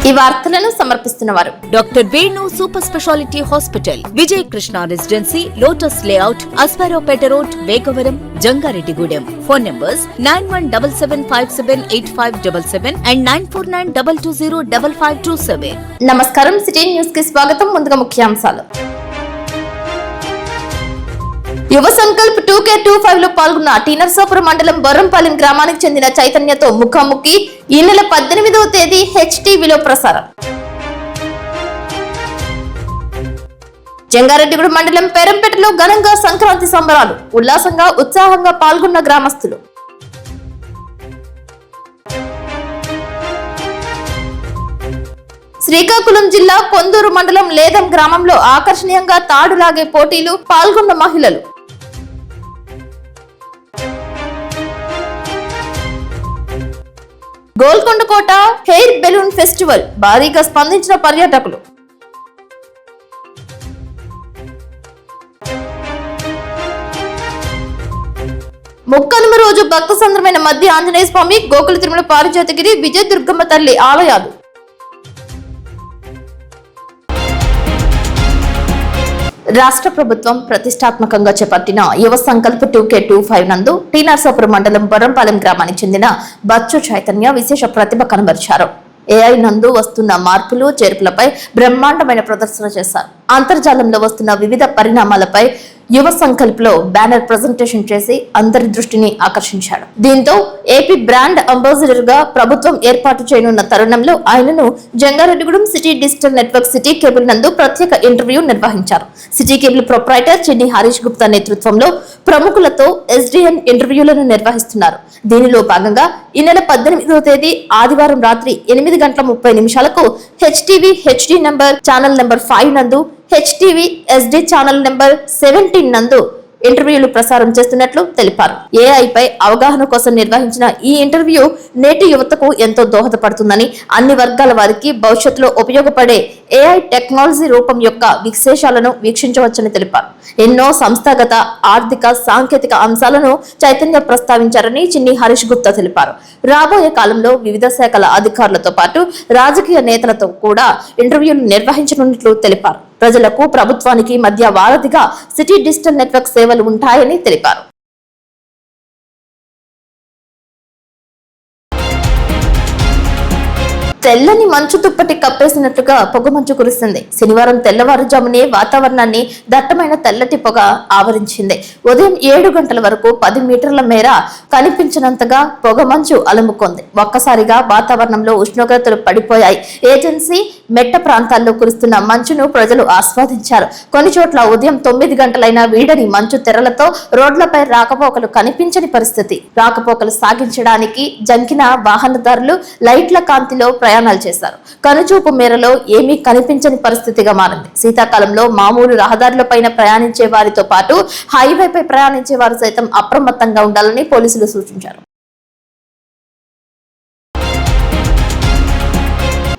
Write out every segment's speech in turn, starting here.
ఈ వార్తలను సమర్పిస్తున్నవారు doctor Venu super speciality hospital, Vijay Krishna residency, lotus layout, Aswaraopeta road, Vegavaram, Jangareddygudem. Phone numbers 9177578577 and 9492205527. నమస్కారం, సిటీ న్యూస్ కి స్వాగతం. ముందుగా ముఖ్యాంశాలు. యువ సంకల్ప్ 2K25 లో పాల్గొన్న టీ నర్సాపురం మండలం బొర్రంపాలెం గ్రామానికి చెందిన చైతన్యతో ముఖాముఖి. ఈ నెల 18వ తేదీ HTVలో ప్రసారం. జంగారెడ్డిగూడెం మండలం పేరంపేటలో ఘనంగా సంక్రాంతి సంబరాలు. ఉల్లాసంగా ఉత్సాహంగా పాల్గొన్న గ్రామస్తులు. శ్రీకాకుళం జిల్లా పొందూరు మండలం లేదం గ్రామంలో ఆకర్షణీయంగా తాడులాగే పోటీలు, పాల్గొన్న మహిళలు. గోల్కొండ కోట హెయిర్ బెలూన్ ఫెస్టివల్, భారీగా స్పందించిన పర్యాటకులు. ముక్కనుమ రోజు భక్త సంద్రమైన మధ్య ఆంజనేయ స్వామి, గోకుల తిరుమల పారిజాతగిరి, విజయదుర్గమ్మ తల్లి ఆలయాలు. రాష్ట్ర ప్రభుత్వం ప్రతిష్టాత్మకంగా చేపట్టిన యువ సంకల్ప 2K25 నందు టీ నర్సాపురం మండలం బొర్రంపాలెం గ్రామానికి చెందిన బచ్చు చైతన్య విశేష ప్రతిభ కనబరిచారు. AI నందు వస్తున్న మార్పులు చేర్పులపై బ్రహ్మాండమైన ప్రదర్శన చేశారు. అంతర్జాలంలో వస్తున్న వివిధ పరిణామాలపై యువ సంకల్ప్ లో బ్యానర్ ప్రజెంటేషన్ చేసి అందరి దృష్టిని ఆకర్షించాడు. దీంతో ఏపీ బ్రాండ్ అంబాసిడర్ గా ప్రభుత్వం ఏర్పాటు చేయనున్న తరుణంలో ఆయనను Jangareddygudem city digital network city cable నందు ప్రత్యేక ఇంటర్వ్యూ నిర్వహించారు. సిటీ కేబుల్ ప్రొప్రైటర్ చిన్ని హరీష్ గుప్తా నేతృత్వంలో ప్రముఖులతో SDN ఇంటర్వ్యూలను నిర్వహిస్తున్నారు. దీనిలో భాగంగా ఈ నెల 18వ తేదీ ఆదివారం రాత్రి 8:30 HTV HD ఛానల్ నెంబర్ 5 నందు, HTV SD ఛానల్ నెంబర్ 17 నందు ఇంటర్వ్యూలు ప్రసారం చేస్తున్నట్లు తెలిపారు. AI పై అవగాహన కోసం నిర్వహించిన ఈ ఇంటర్వ్యూ నేటి యువతకు ఎంతో దోహదపడుతుందని, అన్ని వర్గాల వారికి భవిష్యత్తులో ఉపయోగపడే AI టెక్నాలజీ రూపం యొక్క విశేషాలను వీక్షించవచ్చని తెలిపారు. ఎన్నో సంస్థాగత, ఆర్థిక, సాంకేతిక అంశాలను చైతన్య ప్రస్తావించారని చిన్ని హరీష్ గుప్తా తెలిపారు. రాబోయే కాలంలో వివిధ శాఖల అధికారులతో పాటు రాజకీయ నేతలతో కూడా ఇంటర్వ్యూలు నిర్వహించనున్నట్లు తెలిపారు. ప్రజలకు, ప్రభుత్వానికి మధ్య వారధిగా సిటీ డిజిటల్ నెట్వర్క్ సేవలు ఉంటాయని తెలిపారు. తెల్లని మంచు దుప్పటి కప్పేసినట్లుగా పొగమంచు కురిసింది. శనివారం తెల్లవారుజామునే వాతావరణాన్ని దట్టమైన తెల్లటి పొగ ఆవరించింది. ఉదయం 7 గంటల వరకు 10 మీటర్ల మేర కనిపించినంతగా పొగమంచు అలుముకుంది. ఒక్కసారిగా వాతావరణంలో ఉష్ణోగ్రతలు పడిపోయాయి. ఏజెన్సీ మెట్ట ప్రాంతాల్లో కురుస్తున్న మంచును ప్రజలు ఆస్వాదించారు. కొన్ని చోట్ల ఉదయం 9 గంటలైన వీడని మంచు తెరలతో రోడ్లపై రాకపోకలు కనిపించని పరిస్థితి. రాకపోకలు సాగించడానికి జంకిన వాహనదారులు లైట్ల కాంతిలో ప్రయాణాలు చేశారు. కనుచూపు మేరలో ఏమీ కనిపించని పరిస్థితిగా మారింది. శీతాకాలంలో మామూలు రహదారులపైన ప్రయాణించే వారితో పాటు హైవేపై ప్రయాణించే వారు సైతం అప్రమత్తంగా ఉండాలని పోలీసులు సూచించారు.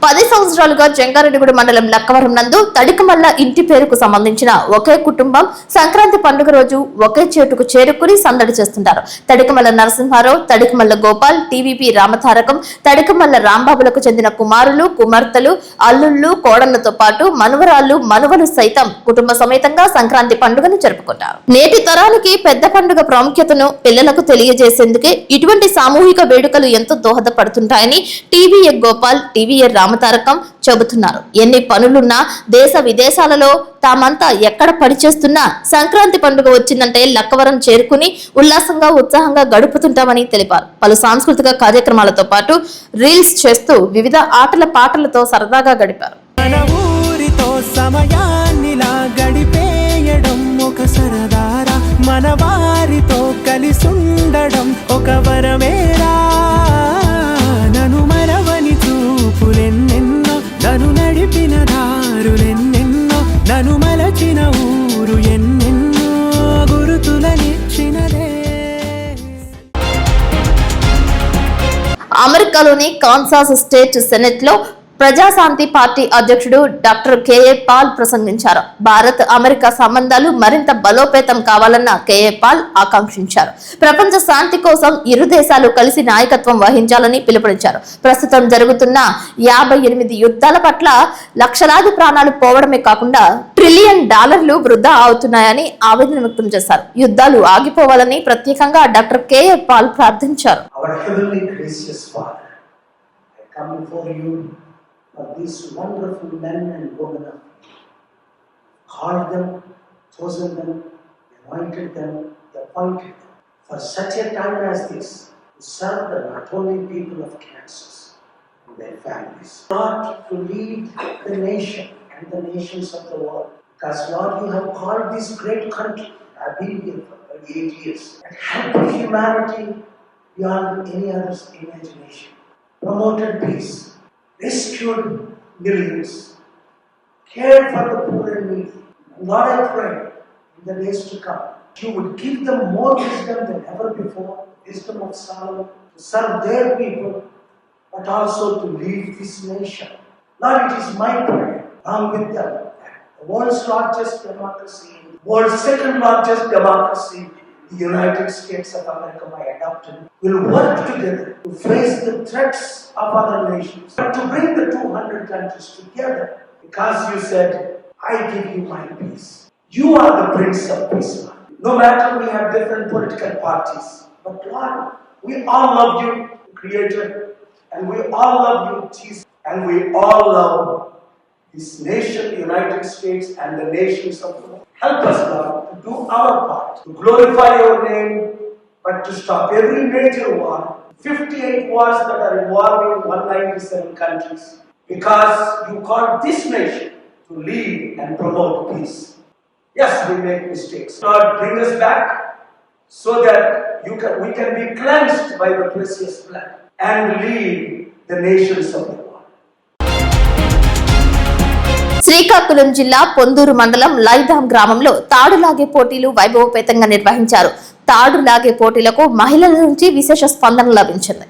10 సంవత్సరాలుగా జంగారెడ్డిగూడెం మండలం లక్కవరం నందు తడికమల్ల ఇంటి పేరుకు సంబంధించిన ఒకే కుటుంబం సంక్రాంతి పండుగ రోజు ఒకే చేటుకు చేరుకుని సందడి చేస్తుంటారు. తడికమల్ల నరసింహారావు, తడికమల్ల గోపాల్, TVP రామతారకం, తడికమల్ల రాంబాబులకు చెందిన కుమారులు, కుమార్తెలు, అల్లుళ్ళు, కోడళ్లతో పాటు మనువరాళ్లు, మనువలు సైతం కుటుంబ సమేతంగా సంక్రాంతి పండుగను జరుపుకుంటారు. నేటి తరానికి పెద్ద పండుగ ప్రాముఖ్యతను పిల్లలకు తెలియజేసేందుకే ఇటువంటి సామూహిక వేడుకలు ఎంతో దోహదపడుతుంటాయని TVA గోపాల్, TVA రామతారకం చెబుతున్నారు. ఎన్ని పనులున్నా దేశ విదేశాలలో తామంతా ఎక్కడ పనిచేస్తున్నా సంక్రాంతి పండుగ వచ్చిందంటే లక్కవరం చేరుకుని ఉల్లాసంగా, ఉత్సాహంగా గడుపుతుంటామని తెలిపారు. పలు సాంస్కృతిక కార్యక్రమాలతో పాటు రీల్స్ చేస్తూ వివిధ ఆటల పాటలతో సరదాగా గడిపారు. నను నడిపిన దారులెన్నెన్నో, నను మలచిన ఊరు ఎన్నెన్నో, గురుతులనిచ్చినదే. అమెరికాలోని కాన్సాస్ స్టేట్ సెనెట్ లో ప్రజాశాంతి పార్టీ అధ్యక్షుడు డాక్టర్ కేఏ పాల్ ప్రసంగించారు. భారత్ అమెరికా సంబంధాలు మరింత బలోపేతం కావాలన్న కేఏ పాల్ ఆకాంక్షించారు. ప్రపంచ శాంతి కోసం ఇరు దేశాలు కలిసి నాయకత్వం వహించాలని పిలుపునిచ్చారు. ప్రస్తుతం జరుగుతున్న 58 యుద్ధాల పట్ల లక్షలాది ప్రాణాలు పోవడమే కాకుండా $1 ట్రిలియన్ వృధా అవుతున్నాయని ఆవేదన వ్యక్తం చేశారు. యుద్ధాలు ఆగిపోవాలని ప్రత్యేకంగా డాక్టర్ కేఏ పాల్ ప్రార్థించారు. For these wonderful men and women of faith. Called them, chosen them, anointed them, appointed them for such a time as this to serve the not only people of Kansas and their families, not to lead the nation and the nations of the world. Because Lord, you have called this great country. I've been here for 38 years and helped humanity beyond any other's imagination. Promoted peace. Rescued millions, cared for the poor and needy. Lord, I pray in the days to come, you would give them more wisdom than ever before, wisdom of Solomon, to serve their people, but also to lead this nation. Lord, it is my prayer, along with them, the world's largest democracy, world's second largest democracy, the United States of America, by adoption, will work together to face the threats of other nations, but to bring the 200 countries together, because you said, I give you my peace. You are the Prince of Peace, Lord. No matter we have different political parties, but Lord, we all love you, Creator, and we all love you, Jesus, and we all love this nation, the United States, and the nations of the world. Help us, Lord, to do our part, to glorify your name, but to stop every major war, 58 wars that are involving 197 countries, because you called this nation to lead and promote peace. Yes, we make mistakes. Lord, bring us back so that we can be cleansed by the precious blood and lead the nations of the world. Srikakulam జిల్లా పొందూరు మండలం లైదాం గ్రామంలో తాడులాగే పోటీలు వైభవపేతంగా నిర్వహించారు. తాడులాగే పోటీలకు మహిళల నుంచి విశేష స్పందన లభించింది.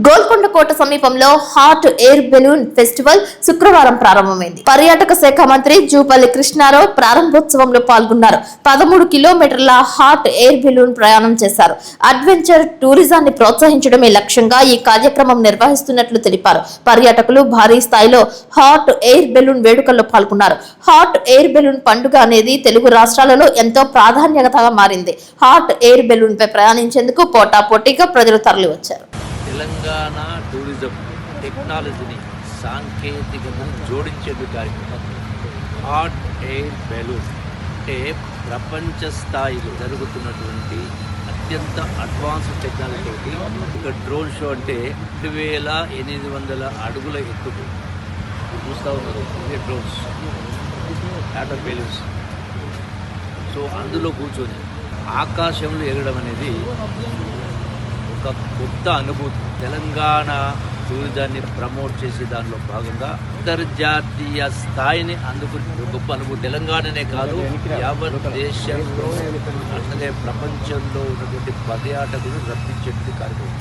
గోల్కొండ కోట సమీపంలో హాట్ ఎయిర్ బెలూన్ ఫెస్టివల్ శుక్రవారం ప్రారంభమైంది. పర్యాటక శాఖ మంత్రి జూపల్లి కృష్ణారావు ప్రారంభోత్సవంలో పాల్గొన్నారు. 13 కిలోమీటర్ల హాట్ ఎయిర్ బెలూన్ ప్రయాణం చేశారు. అడ్వెంచర్ టూరిజాన్ని ప్రోత్సహించడమే లక్ష్యంగా ఈ కార్యక్రమం నిర్వహిస్తున్నట్లు తెలిపారు. పర్యాటకులు భారీ స్థాయిలో హాట్ ఎయిర్ బెలూన్ వేడుకల్లో పాల్గొన్నారు. హాట్ ఎయిర్ బెలూన్ పండుగ అనేది తెలుగు రాష్ట్రాలలో ఎంతో ప్రాధాన్యతగా మారింది. హాట్ ఎయిర్ బెలూన్ పై ప్రయాణించేందుకు పోటాపోటీగా ప్రజలు తరలివచ్చారు. తెలంగాణ టూరిజం టెక్నాలజీని సాంకేతికతను జోడించేందుకు కార్యక్రమం హాట్ ఎయిర్ బెలూన్ అంటే ప్రపంచ స్థాయిలో జరుగుతున్నటువంటి అత్యంత అడ్వాన్స్డ్ టెక్నాలజీ. ఒక డ్రోన్ షో అంటే 2800 అడుగుల ఎత్తుకు చూస్తూ ఉన్నారు ఇవే drones hot air balloons. So అందులో కూర్చొని ఆకాశంలో ఎగరడం అనేది ఒక కొత్త అనుభూతి. తెలంగాణ టూరిజాన్ని ప్రమోట్ చేసే దానిలో భాగంగా అంతర్జాతీయ స్థాయిని అందుకునే గొప్ప అనుభూతి. తెలంగాణనే కాదు, యావత్ దేశంలో అట్లనే ప్రపంచంలో ఉన్నటువంటి పర్యాటకులు రప్పించేటువంటి కార్యక్రమం.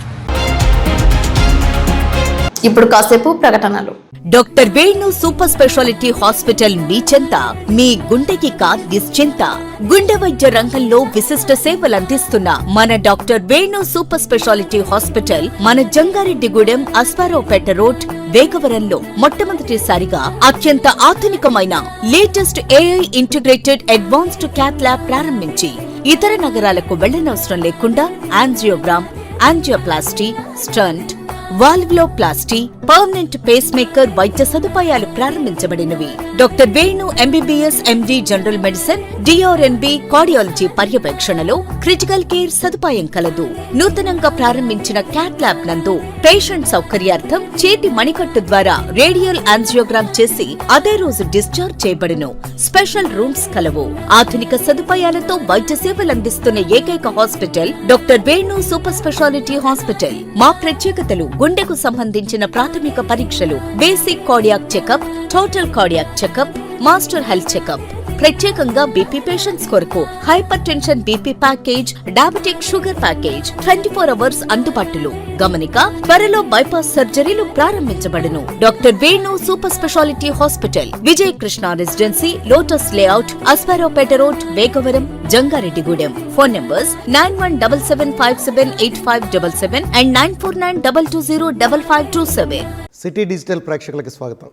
ఇప్పుడు కాసేపు ప్రకటనలు. Doctor Venu super speciality hospital మీ చెంత. మీ గుండెకి నిశ్చింత. గుండె వైద్య రంగంలో విశిష్ట సేవలు అందిస్తున్న మన doctor Venu super speciality hospital మన జంగారెడ్డిగూడెం అస్పారావుపేట రోడ్ వేగవరంలో మొట్టమొదటిసారిగా అత్యంత ఆధునికమైన latest AI integrated advanced cath lab ప్రారంభించి ఇతర నగరాలకు వెళ్లనవసరం లేకుండా angiogram, angioplasty, stent, valvuloplasty, permanent pacemaker వైద్య సదుపాయాలు ప్రారంభించబడినవి. Doctor Venu MBBS MD general medicine, DRNB cardiology పర్యవేక్షణలో క్రిటికల్ కేర్ సదుపాయం కలదు. నూతనంగా ప్రారంభించిన క్యాత్ ల్యాబ్ నందు పేషెంట్ సౌకర్యార్థం చేతి మణికట్టు ద్వారా రేడియల్ యాంజియోగ్రామ్ చేసి అదే రోజు డిశ్చార్జ్ చేయబడును. స్పెషల్ రూమ్స్ కలవు. ఆధునిక సదుపాయాలతో వైద్య సేవలందిస్తున్న ఏకైక hospital doctor Venu super speciality hospital. మా ప్రత్యేకతలు: గుండెకు సంబంధించిన ప్రాథమిక పరీక్షలు, basic cardiac checkup, total cardiac checkup, master health checkup, ప్రత్యేకంగా బీపీ పేషెంట్స్ కొరకు hypertension BP package, diabetic sugar package 24 hours అందుబాటులో. గమనిక, త్వరలో బైపాస్ సర్జరీలు ప్రారంభించబడును. Doctor Venu super speciality hospital, Vijaya Krishna residency, lotus layout, Aswaraopeta road, Vegavaram, Jangareddygudem. Phone numbers 9177578577 and 9492205527. City digital ప్రేక్షకులకు స్వాగతం.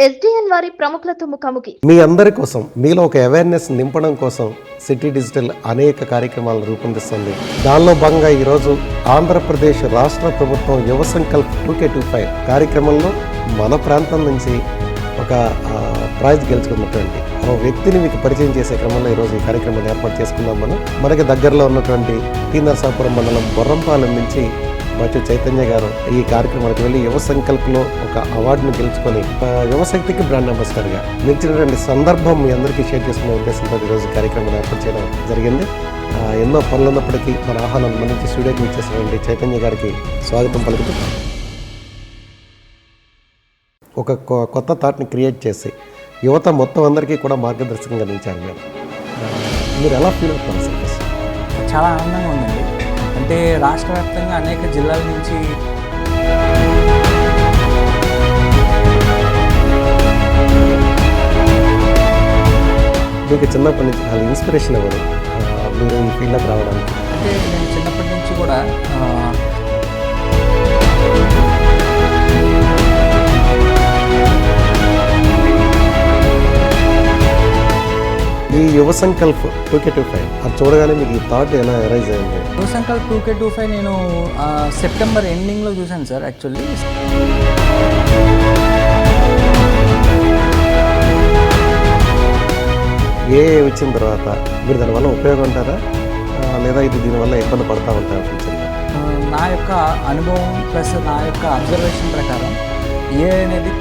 SDN వారి ప్రముఖులతో ముఖాముఖి. మీ అందరి కోసం, మీలో ఒక అవేర్నెస్ నింపడం కోసం సిటీ డిజిటల్ అనేక కార్యక్రమాలను రూపొందిస్తుంది. దానిలో భాగంగా ఈరోజు ఆంధ్రప్రదేశ్ రాష్ట్ర ప్రభుత్వం యువ సంకల్ప్ 2K25 కార్యక్రమంలో మన ప్రాంతం నుంచి ఒక ప్రైజ్ గెలుచుకున్నటువంటి ఒక వ్యక్తిని మీకు పరిచయం చేసే క్రమంలో ఈరోజు ఈ కార్యక్రమాన్ని ఏర్పాటు చేసుకున్నాం. మనకి దగ్గరలో ఉన్నటువంటి టీ నరసాపురం మండలం బొర్రంపాలెం నుంచి బచ్చు చైతన్య గారు ఈ కార్యక్రమానికి వెళ్ళి యువ సంకల్ప్లో ఒక అవార్డును గెలుచుకొని యువశక్తికి బ్రాండ్ అంబాసిడర్గా నిలిచినటువంటి సందర్భం మీ అందరికీ షేర్ చేసుకునే ఉద్దేశంతో ఈరోజు కార్యక్రమాన్ని ఏర్పాటు చేయడం జరిగింది. ఎన్నో పనులు ఉన్నప్పటికీ మన ఆహ్వానం నుంచి స్టూడియోకి ఇచ్చేసినటువంటి చైతన్య గారికి స్వాగతం పలుకుతూ ఒక కొత్త థాట్ని క్రియేట్ చేసి యువత మొత్తం అందరికీ కూడా మార్గదర్శకంగా నిలిచారు. మీరు ఎలా ఫీల్ అవుతారు సార్? చాలా ఆనందంగా ఉందండి. అంటే రాష్ట్ర వ్యాప్తంగా అనేక జిల్లాల నుంచి మీకు చిన్నప్పటి నుంచి చాలా ఇన్స్పిరేషన్ ఎవరు మీరు ఈ ఫీల్డ్లోకి రావడానికి? అంటే నేను చిన్నప్పటి నుంచి కూడా ఈ యువ సంకల్ప్ 2K25 అది చూడగానే మీకు ఈ థాట్ ఎలా అరైజ్ అయింది? యువ సంకల్ప్ 2K25 నేను సెప్టెంబర్ ఎండింగ్లో చూశాను సార్. యాక్చువల్లీ వచ్చిన తర్వాత మీరు దానివల్ల ఉపయోగం ఉంటారా లేదా ఇది దీనివల్ల ఇబ్బంది పడతా ఉంటారా? నా యొక్క అనుభవం ప్లస్ నా యొక్క అబ్జర్వేషన్ ప్రకారం అనేది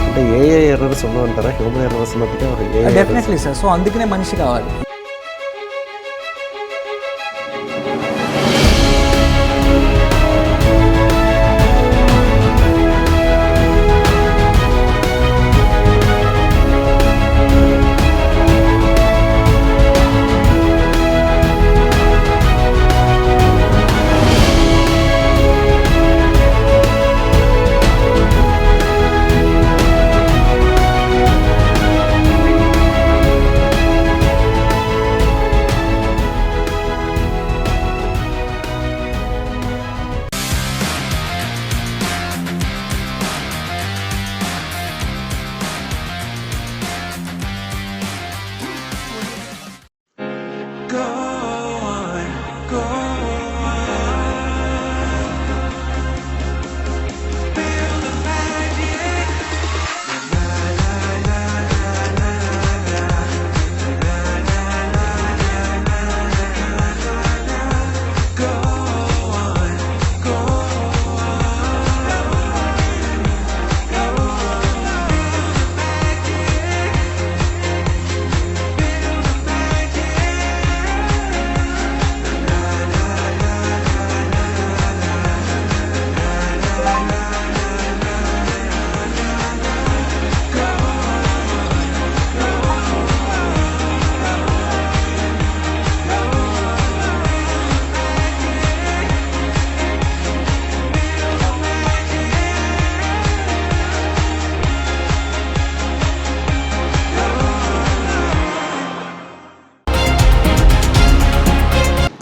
అంటే ఏ ఎర్రర్స్ ఉండవంటారా? హ్యూమన్ ఎర్రర్స్ ఉన్నట్టుగా డెఫినెట్లీ సార్. సో అందుకనే మనిషి కావాలి.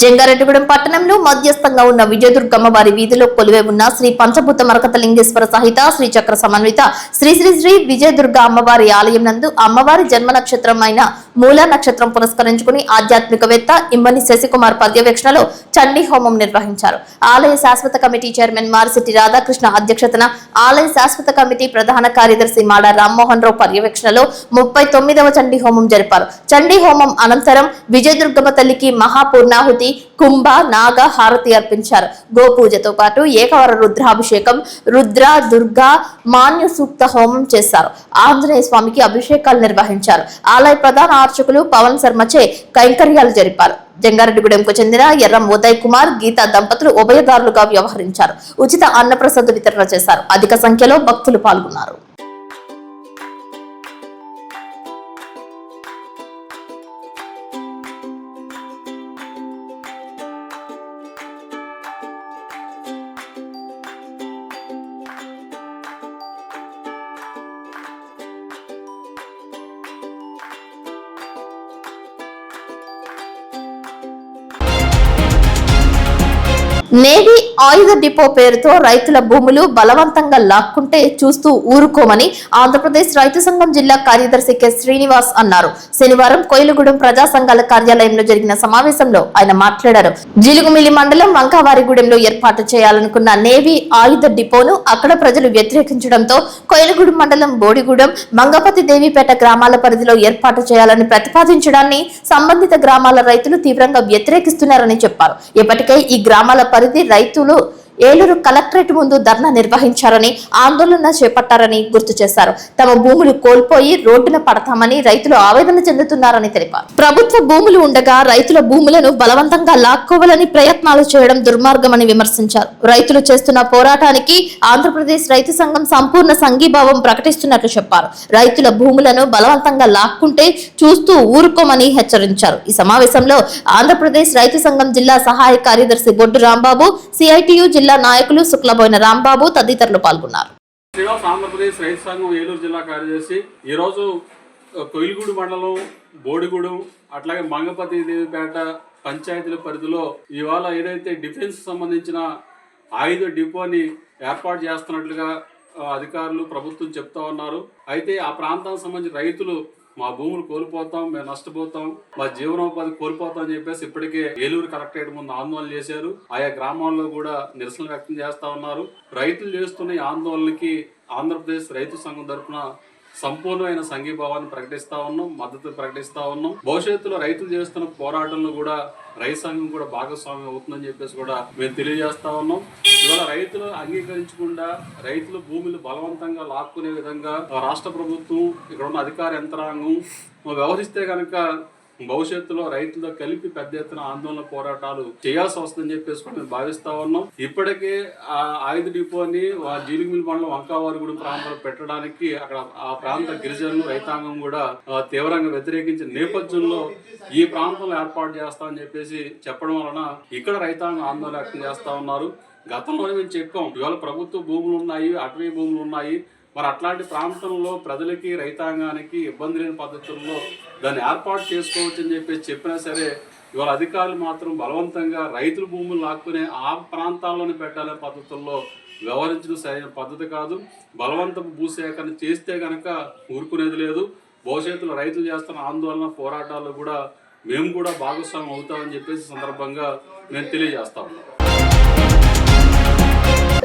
జంగారెడ్డిగూడెం పట్టణంలో మధ్యస్థంగా ఉన్న విజయదుర్గమ్మ వారి వీధిలో కొలువై ఉన్న శ్రీ పంచభూత మరకతలింగేశ్వర సహిత శ్రీ చక్ర సమన్విత శ్రీ శ్రీ శ్రీ విజయదుర్గ అమ్మవారి ఆలయం నందు అమ్మవారి జన్మ నక్షత్రమైన మూల నక్షత్రం పురస్కరించుకుని ఆధ్యాత్మికవేత్త ఇమ్మని శశికుమార్ పర్యవేక్షణలో చండీ హోమం నిర్వహించారు. ఆలయ శాశ్వత కమిటీ చైర్మన్ మారిశెట్టి రాధాకృష్ణ అధ్యక్షతన ఆలయ శాశ్వత కమిటీ ప్రధాన కార్యదర్శి మాడ రామ్మోహన్ రావు పర్యవేక్షణలో 39వ చండీ హోమం జరిపారు. చండీ హోమం అనంతరం విజయదుర్గమ్మ తల్లికి మహాపూర్ణాహుతి విభూతి, కుంభ, నాగ హారతి అర్పించారు. గోపూజతో పాటు ఏకవర రుద్రాభిషేకం, రుద్ర, దుర్గా, మాన్య సూక్త హోమం చేశారు. ఆంజనేయ స్వామికి అభిషేకాలు నిర్వహించారు. ఆలయ ప్రధాన అర్చకులు పవన్ శర్మచే కైంకర్యాలు జరిపారు. జంగారెడ్డిగూడెంకు చెందిన ఎర్రం ఉదయ్ కుమార్, గీతా దంపతులు ఉభయదారులుగా వ్యవహరించారు. ఉచిత అన్నప్రసాద వితరణ చేశారు. అధిక సంఖ్యలో భక్తులు పాల్గొన్నారు. నేవీ ఆయుధ డిపో పేరుతో రైతుల భూములు బలవంతంగా లాక్కుంటే చూస్తూ ఊరుకోమని ఆంధ్రప్రదేశ్ రైతు సంఘం జిల్లా కార్యదర్శి కె శ్రీనివాస్ అన్నారు. శనివారం కోయిలగూడెం ప్రజా సంఘాల కార్యాలయంలో జరిగిన సమావేశంలో ఆయన మాట్లాడారు. జిలుగుమిల్లి మండలం వంకావారిగూడెంలో ఏర్పాటు చేయాలనుకున్న నేవీ ఆయుధ డిపోను అక్కడ ప్రజలు వ్యతిరేకించడంతో కోయిలగూడెం మండలం బోడిగూడెం, మంగపతి దేవిపేట గ్రామాల పరిధిలో ఏర్పాటు చేయాలని ప్రతిపాదించడాన్ని సంబంధిత గ్రామాల రైతులు తీవ్రంగా వ్యతిరేకిస్తున్నారని చెప్పారు. ఇప్పటికే ఈ గ్రామాల పరిధి రైతులు ఏలూరు కలెక్టరేట్ ముందు ధర్నా నిర్వహించారని, ఆందోళన చేపట్టారని గుర్తు చేశారు. తమ భూములు కోల్పోయి రోడ్డున పడతామని రైతులు ఆవేదన చెందుతున్నారని తెలిపారు. ప్రభుత్వ భూములు ఉండగా రైతుల భూములను బలవంతంగా లాక్కోవాలని ప్రయత్నాలు చేయడం దుర్మార్గమని విమర్శించారు. రైతులు చేస్తున్న పోరాటానికి ఆంధ్రప్రదేశ్ రైతు సంఘం సంపూర్ణ సంఘీభావం ప్రకటిస్తున్నట్లు చెప్పారు. రైతుల భూములను బలవంతంగా లాక్కుంటే చూస్తూ ఊరుకోమని హెచ్చరించారు. ఈ సమావేశంలో ఆంధ్రప్రదేశ్ రైతు సంఘం జిల్లా సహాయ కార్యదర్శి బొడ్డు రాంబాబు, సిఐటియు జిల్లా నాయకులు శుక్లబోయిన రాంబాబు తదితరులు పాల్గొన్నారు. ఆంధ్రప్రదేశ్ రైతు సంఘం ఏలూరు జిల్లా కార్యదర్శి ఈరోజు కోయిలగూడు మండలం బోడిగూడెం అట్లాగే మంగపతి దేవిపేట పంచాయతీల పరిధిలో ఇవాళ ఏదైతే డిఫెన్స్ సంబంధించిన ఆయుధ డిపోని ఏర్పాటు చేస్తున్నట్లుగా అధికారులు ప్రభుత్వం చెప్తా ఉన్నారు. అయితే ఆ ప్రాంతానికి సంబంధించిన రైతులు మా భూములు కోల్పోతాం, మేము నష్టపోతాం, మా జీవనోపాధి కోల్పోతాం అని చెప్పేసి ఇప్పటికే ఏలూరు కలెక్టరేట్ ముందు ఆందోళన చేశారు. ఆయా గ్రామాల్లో కూడా నిరసన వ్యక్తం చేస్తా ఉన్నారు. రైతులు చేస్తున్న ఈ ఆందోళనకి ఆంధ్రప్రదేశ్ రైతు సంఘం తరఫున సంపూర్ణమైన సంఘీభావాన్ని ప్రకటిస్తా ఉన్నాం, మద్దతు ప్రకటిస్తా ఉన్నాం. భవిష్యత్తులో రైతులు చేస్తున్న పోరాటంలో కూడా రైతు సంఘం కూడా భాగస్వామ్యం అవుతుందని చెప్పేసి కూడా మేము తెలియజేస్తా ఉన్నాం. ఇవాళ రైతులు అంగీకరించకుండా రైతుల భూములు బలవంతంగా లాక్కునే విధంగా రాష్ట్ర ప్రభుత్వం, ఇక్కడ ఉన్న అధికార యంత్రాంగం వ్యవహరిస్తే కనుక భవిష్యత్తులో రైతులతో కలిపి పెద్ద ఎత్తున ఆందోళన పోరాటాలు చేయాల్సి వస్తుందని చెప్పేసి మేము భావిస్తా ఉన్నాం. ఇప్పటికే ఆ ఆయుధ డిపోని జీలిమిల్లి మండలం వంకావారిగూడెం ప్రాంతాల్లో పెట్టడానికి అక్కడ ఆ ప్రాంత గిరిజనులు రైతాంగం కూడా తీవ్రంగా వ్యతిరేకించిన నేపథ్యంలో ఈ ప్రాంతంలో ఏర్పాటు చేస్తామని చెప్పేసి చెప్పడం వలన ఇక్కడ రైతాంగం ఆందోళన వ్యక్తం చేస్తా ఉన్నారు. గతంలోనే మేము చెప్పాం, ఇవాళ ప్రభుత్వ భూములు ఉన్నాయి, అటవీ భూములు ఉన్నాయి, మరి అట్లాంటి ప్రాంతంలో ప్రజలకి రైతాంగానికి ఇబ్బంది లేని పద్ధతుల్లో దాన్ని ఏర్పాటు చేసుకోవచ్చు అని చెప్పేసి చెప్పినా సరే ఇవాళ అధికారులు మాత్రం బలవంతంగా రైతుల భూములు లాక్కునే ఆ ప్రాంతాల్లోనే పెట్టాలనే పద్ధతుల్లో వ్యవహరించడం సరైన పద్ధతి కాదు. బలవంతపు భూసేకరణ చేస్తే కనుక ఊరుకునేది లేదు. భవిష్యత్తులో రైతులు చేస్తున్న ఆందోళన పోరాటాల్లో కూడా మేము కూడా భాగస్వామ్యం అవుతామని చెప్పేసి సందర్భంగా మేము తెలియజేస్తా ఉన్నాం.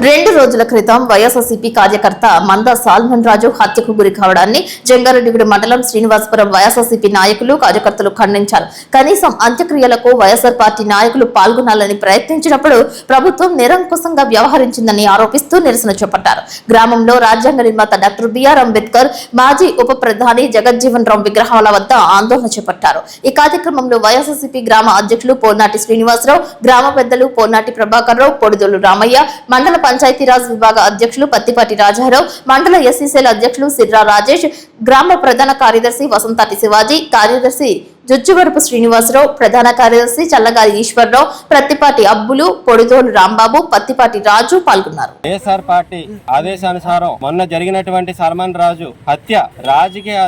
2 రోజుల క్రితం వైఎస్ఆర్సీపీ కార్యకర్త మందా సాల్మన్ రాజు హత్యకు గురి కావడాన్ని జంగారెడ్డిగూడెం మండలం శ్రీనివాసపురం వైఎస్ఆర్సీపీ నాయకులు, కార్యకర్తలు ఖండించారు. కనీసం అంత్యక్రియలకు వైఎస్ఆర్ పార్టీ నాయకులు పాల్గొనాలని ప్రయత్నించినప్పుడు ప్రభుత్వం నిరంకుశంగా వ్యవహరించిందని ఆరోపిస్తూ నిరసన చేపట్టారు. గ్రామంలో రాజ్యాంగ నిర్మాత డాక్టర్ బిఆర్ అంబేద్కర్, మాజీ ఉప ప్రధాని జగజ్జీవన్ రామ్ విగ్రహాల వద్ద ఆందోళన చేపట్టారు. ఈ కార్యక్రమంలో వైఎస్ఆర్సీపీ గ్రామ అధ్యక్షులు పోర్నాటి శ్రీనివాసరావు, గ్రామ పెద్దలు పోర్నాటి ప్రభాకర్ రావు, పొడిదోలు రామయ్య, మండల పంచాయతీరాజ్ విభాగ అధ్యక్షులు పత్తిపాటి రాజారావు, మండల ఎస్సీసీల అధ్యక్షులు సిర్రా రాజేష్, గ్రామ ప్రధాన కార్యదర్శి వసంతాటి శివాజీ, కార్యదర్శి జుజ్జువరపు శ్రీనివాసరావు, ప్రధాన కార్యదర్శి చల్లగారి ఈశ్వరరావు, ప్రత్తిపాటి అబ్బులు, పొడిదోలు రాంబాబు, పత్తిపాటి రాజు పాల్గొన్నారు. వైఎస్ఆర్ పార్టీ ఆదేశానుసారం మొన్న జరిగినటువంటి సల్మాన్ రాజు రాజకీయ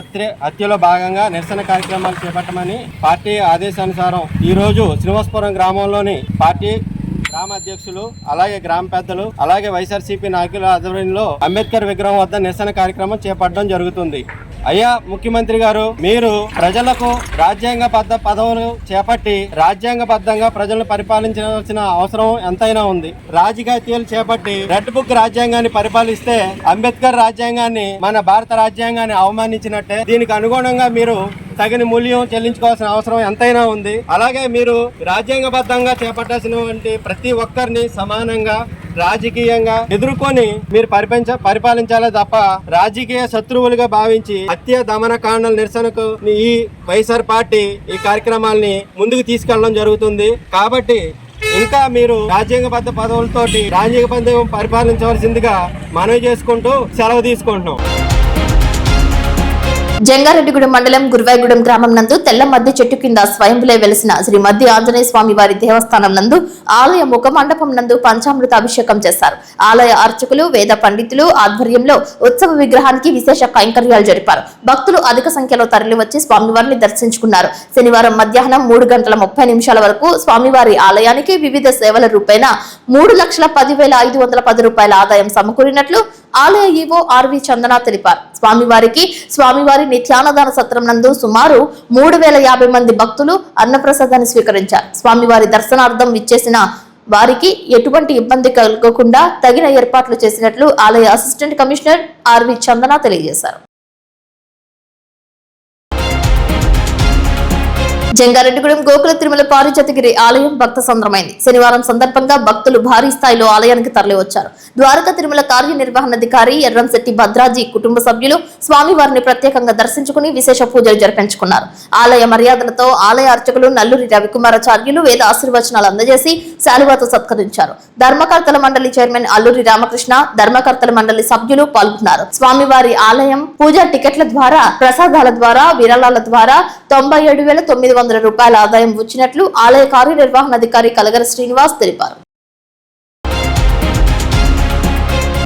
హత్యలో భాగంగా నిరసన కార్యక్రమాలు చేపట్టమని పార్టీ ఆదేశానుసారం ఈ రోజు శ్రీనివాసపురం గ్రామంలోని పార్టీ గ్రామ అధ్యక్షులు, అలాగే గ్రామ పెద్దలు, అలాగే వైఎస్ఆర్సీపీ నాయకుల ఆధ్వర్యంలో అంబేద్కర్ విగ్రహం వద్ద నిరసన కార్యక్రమం చేపట్టడం జరుగుతుంది. అయ్యా ముఖ్యమంత్రి గారు, మీరు ప్రజలకు రాజ్యాంగబద్ధ పదవులు చేపట్టి రాజ్యాంగబద్ధంగా ప్రజలను పరిపాలించాల్సిన అవసరం ఎంతైనా ఉంది. రాజకీయాలు చేపట్టి రెడ్ బుక్ రాజ్యాంగాన్ని పరిపాలిస్తే అంబేద్కర్ రాజ్యాంగాన్ని, మన భారత రాజ్యాంగాన్ని అవమానించినట్టే. దీనికి అనుగుణంగా మీరు తగిన మూల్యం చెల్లించుకోవాల్సిన అవసరం ఎంతైనా ఉంది. అలాగే మీరు రాజ్యాంగబద్ధంగా చేపట్టాల్సినటువంటి ప్రతి ఒక్కరిని సమానంగా రాజకీయంగా ఎదుర్కొని మీరు పరిపాలించాలే తప్ప రాజకీయ శత్రువులుగా భావించి హత్య దమనకాండల నిరసనకు ఈ వైఎస్ఆర్ పార్టీ ఈ కార్యక్రమాల్ని ముందుకు తీసుకెళ్లడం జరుగుతుంది. కాబట్టి ఇంకా మీరు రాజ్యాంగబద్ధ పదవులతోటి రాజ్యాంగబద్ధంగా పరిపాలించవలసిందిగా మనవి చేసుకుంటూ సెలవు తీసుకుంటున్నాం. జంగారెడ్డిగూడెం మండలం గురువాయిగూడెం గ్రామం నందు తెల్ల మద్ది చెట్టు కింద స్వయంభులై వెలిసిన శ్రీ మద్ది ఆంజనేయ స్వామి వారి దేవస్థానం నందు ఆలయ ముఖ మండపం నందు పంచామృత అభిషేకం చేశారు. ఆలయ అర్చకులు, వేద పండితులు ఆధ్వర్యంలో ఉత్సవ విగ్రహానికి విశేష కైంకర్యాలు జరిపారు. భక్తులు అధిక సంఖ్యలో తరలివచ్చి స్వామివారిని దర్శించుకున్నారు. శనివారం మధ్యాహ్నం 3:30 వరకు స్వామివారి ఆలయానికి వివిధ సేవల రూపేణ 3,10,510 రూపాయల ఆదాయం సమకూరినట్లు ఆలయ ఈవో ఆర్వి చందన తెలిపారు. స్వామివారి నిత్యాన్నదాన సత్రం నందు సుమారు 3,050 మంది భక్తులు అన్నప్రసాదాన్ని స్వీకరించారు. స్వామివారి దర్శనార్థం విచ్చేసిన వారికి ఎటువంటి ఇబ్బంది కలగకుండా తగిన ఏర్పాట్లు చేసినట్లు ఆలయ అసిస్టెంట్ కమిషనర్ ఆర్వి చందన తెలియజేశారు. జంగారెడ్డిగూడెం గోకుల తిరుమల పారిజాతగిరి ఆలయం భక్త సంద్రమైంది. శనివారం సందర్భంగా భక్తులు భారీ స్థాయిలో ఆలయానికి తరలివచ్చారు. ద్వారకా తిరుమల కార్యనిర్వహణాధికారి ఎర్రంశెట్టి భద్రాజీ కుటుంబ సభ్యులు స్వామివారిని ప్రత్యేకంగా దర్శించుకుని విశేష పూజలు జరిపించుకున్నారు. ఆలయ మర్యాదలతో ఆలయ అర్చకులు నల్లూరి రవికుమారాచార్యులు వేద ఆశీర్వచనాలు అందజేసి శాలువాతో సత్కరించారు. ధర్మకర్తల మండలి చైర్మన్ అల్లూరి రామకృష్ణ, ధర్మకర్తల మండలి సభ్యులు పాల్గొన్నారు. స్వామివారి ఆలయం పూజా టికెట్ల ద్వారా, ప్రసాదాల ద్వారా, విరాళాల ద్వారా 97,900 రూపాయల ఆదాయం వచ్చినట్లు ఆలయ కార్యనిర్వహణాధికారి కలగర శ్రీనివాస్ తెలిపారు.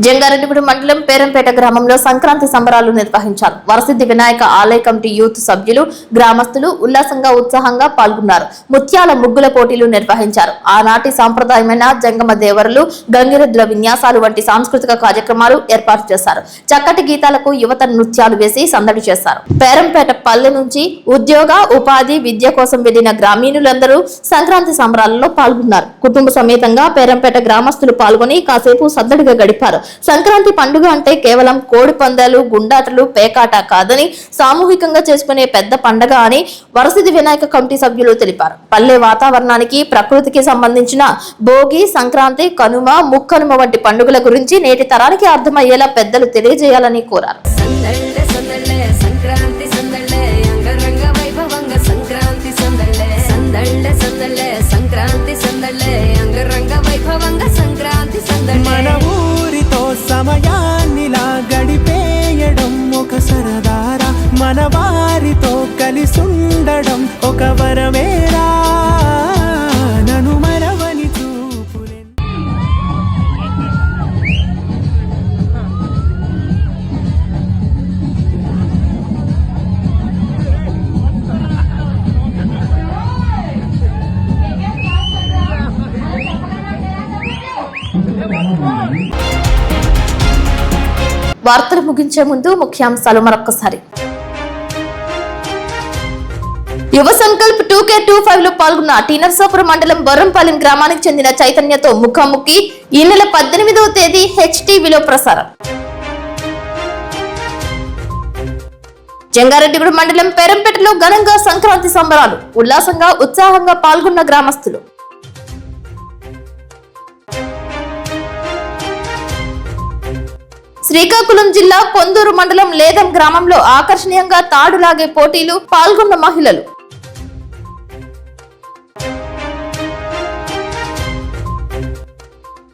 జంగారెడ్డిగూడెం మండలం పేరంపేట గ్రామంలో సంక్రాంతి సంబరాలు నిర్వహించారు. వరసిద్ధి వినాయక ఆలయ కమిటీ యూత్ సభ్యులు, గ్రామస్తులు ఉల్లాసంగా ఉత్సాహంగా పాల్గొన్నారు. ముత్యాల ముగ్గుల పోటీలు నిర్వహించారు. ఆనాటి సాంప్రదాయమైన జంగమ దేవరులు, గంగిరెద్దుల విన్యాసాలు వంటి సాంస్కృతిక కార్యక్రమాలు ఏర్పాటు చేశారు. చక్కటి గీతాలకు యువత నృత్యాలు వేసి సందడి చేశారు. పేరంపేట పల్లె నుంచి ఉద్యోగ, ఉపాధి, విద్య కోసం వెళ్లిన గ్రామీణులందరూ సంక్రాంతి సంబరాలలో పాల్గొన్నారు. కుటుంబ సమేతంగా పేరంపేట గ్రామస్తులు పాల్గొని కాసేపు సందడిగా గడిపారు. సంక్రాంతి పండుగ అంటే కేవలం కోడి పందాలు, గుండాటలు, పేకాట కాదని సామూహికంగా చేసుకునే పెద్ద పండుగ అని వరసిద్ధి వినాయక కమిటీ సభ్యులు తెలిపారు. పల్లె వాతావరణానికి, ప్రకృతికి సంబంధించిన భోగి, సంక్రాంతి, కనుమ, ముక్కనుమ వంటి పండుగల గురించి నేటి తరానికి అర్థమయ్యేలా పెద్దలు తెలియజేయాలని కోరారు. మన ఊరితో సమయాన్నిలా గడిపేయడం ఒక సరదారా, మన వారితో కలిసుండడం ఒక వరమేరా, నన్ను మరవని చూపులే. వార్తలు ముగించే ముందు ముఖ్యాంశాలు మరొక్కసారి. యువ సంకల్ప్ 2K25 లో పాల్గొన్న టీ నర్సాపురం మండలం బొర్రంపాలెం గ్రామానికి చెందిన చైతన్యతో ముఖాముఖి ఈ నెల 18వ తేదీ HTVలో ప్రసారం. జంగారెడ్డిగూడెం మండలం పేరంపేటలో ఘనంగా సంక్రాంతి సంబరాలు, ఉల్లాసంగా ఉత్సాహంగా పాల్గొన్న గ్రామస్తులు. శ్రీకాకుళం జిల్లా పొందూరు మండలం లేదం గ్రామంలో ఆకర్షణీయంగా తాడులాగే పోటీలు, పాల్గొన్న మహిళలు.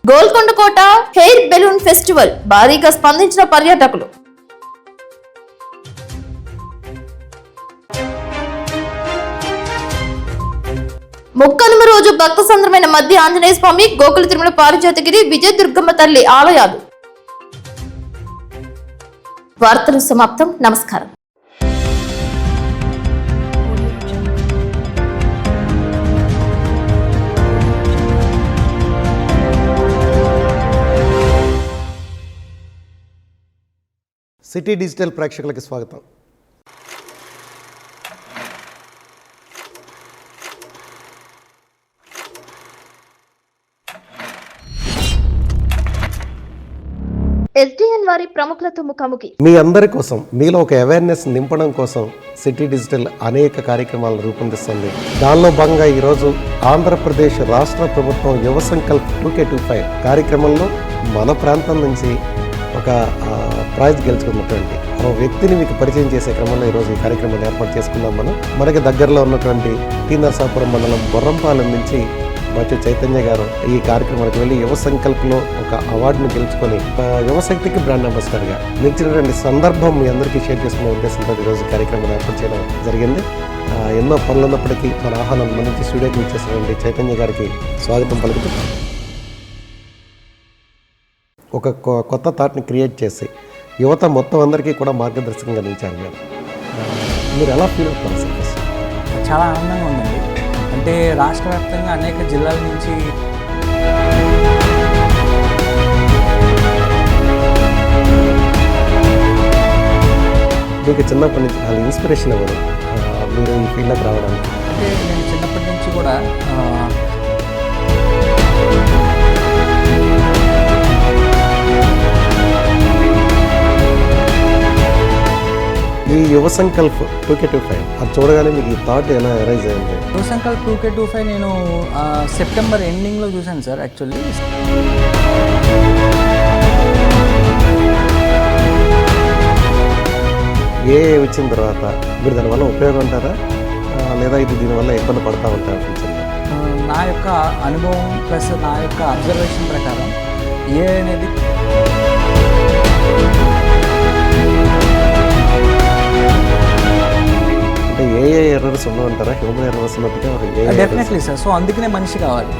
గోల్కొండ కోట హెయిర్ బెలూన్ ఫెస్టివల్, భారీగా స్పందించిన పర్యాటకులు. ముక్కనుమ రోజు భక్త సంద్రమైన మధ్య ఆంజనేయ స్వామి, గోకుల తిరుమల పారిజాతగిరి, విజయదుర్గమ్మ తల్లి ఆలయాలు. వార్తలు సమాప్తం. నమస్కారం. సిటీ డిజిటల్ ప్రేక్షకులకి స్వాగతం. వారి ప్రముఖులతో ముఖాముఖి. మీ అందరి కోసం, మీలో ఒక అవేర్నెస్ నింపడం కోసం సిటీ డిజిటల్ అనేక కార్యక్రమాలను రూపొందిస్తుంది. దానిలో భాగంగా ఈరోజు ఆంధ్రప్రదేశ్ రాష్ట్ర ప్రభుత్వం యువ సంకల్ప్ 2K25 కార్యక్రమంలో మన ప్రాంతం నుంచి ఒక ప్రైజ్ గెలుచుకున్నటువంటి ఒక వ్యక్తిని మీకు పరిచయం చేసే క్రమంలో ఈరోజు ఈ కార్యక్రమాన్ని ఏర్పాటు చేసుకున్నాం. మనకి దగ్గరలో ఉన్నటువంటి టీ నరసాపురం మండలం బొర్రంపాలెం నుంచి బచ్చు చైతన్య గారు ఈ కార్యక్రమానికి వెళ్ళి యువ సంకల్ప్లో ఒక అవార్డును గెలుచుకొని యువశక్తికి బ్రాండ్ అంబాసిడర్గా నిలిచినటువంటి సందర్భం మీ అందరికీ షేర్ చేసుకునే ఉద్దేశంతో ఈరోజు కార్యక్రమాన్ని ఏర్పాటు చేయడం జరిగింది. ఎన్నో పనులు ఉన్నప్పటికీ మన ఆహ్వానం మంచి స్టూడియోకి ఇచ్చేసినటువంటి చైతన్య గారికి స్వాగతం పలుకుతూ ఒక కొత్త థాట్ని క్రియేట్ చేసి యువత మొత్తం అందరికీ కూడా మార్గదర్శకంగా నిలిచారు. మీరు ఎలా ఫీల్ అవుతారు సార్? చాలా ఆనందంగా ఉందండి. అంటే రాష్ట్ర వ్యాప్తంగా అనేక జిల్లాల నుంచి మీకు చిన్నప్పటి నుంచి చాలా ఇన్స్పిరేషన్ అవ్వదు మీరు ఈ ఫీల్డ్లోకి రావడానికి? అంటే నేను చిన్నప్పటి నుంచి కూడా ఈ యువ సంకల్ప్ 2K25 అది చూడగానే మీకు ఈ థాట్ ఎలా అరైజ్ అయింది? యువ సంకల్ప్ 2K25 నేను సెప్టెంబర్ ఎండింగ్లో చూశాను సార్. యాక్చువల్లీ వచ్చిన తర్వాత మీరు దానివల్ల ఉపయోగం అంటారా, లేదా ఇది దీనివల్ల ఇబ్బంది పడతా ఉంటారా ఫ్యూచర్లో? నా యొక్క అనుభవం ప్లస్ నా యొక్క అబ్జర్వేషన్ ప్రకారం అనేది అంటే ఏ ఎర్రర్స్ ఉండవంటారా? హ్యూమన్ ఎర్రర్స్ ఉన్నట్టుగా డెఫినెట్లీ సార్. సో అందుకనే మనిషి కావాలి.